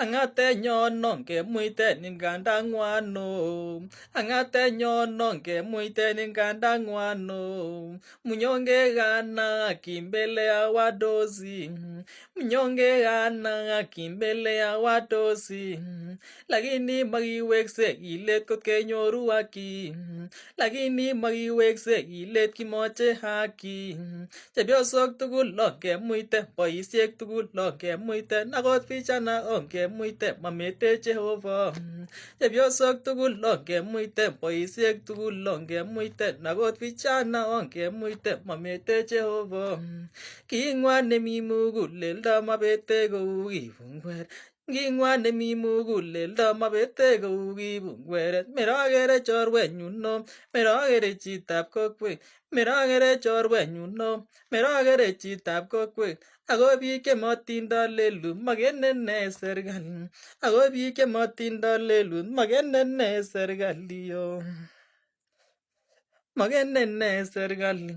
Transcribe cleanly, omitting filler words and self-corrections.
Angate nyono ke muite ninganda ngwano. Angate nyono ke muite ninganda ngwano. Munyonge gana kimbele ya wadosi. Munyonge gana kimbele ya wadosi. Lakini magiwekse ilet kot kenyoru haki. Lakini magiwekse ilet kimoche haki. Chepyosok tugul ongemuite, boisiek tugul ongemuite, akot vijana ongemuite, mamete Jehova. Chepyosok tugul ongemuite, boisiek tugul ongemuite, akot vijana ongemuite, mamete Jehova. King'wan nemi muguleldo mabete kou kipungweret. King'wan nemi muguleldo mabete kou kipungweret. Merokere chorwenyu no, merokere chitab kokwet. Merokere chorwenyu no, merokere chitab kokwet. Ako biik chemotindo lelut makene ne serikali. Ako biik chemotindo lelut makene ne serikali yo. Makene ne serikali.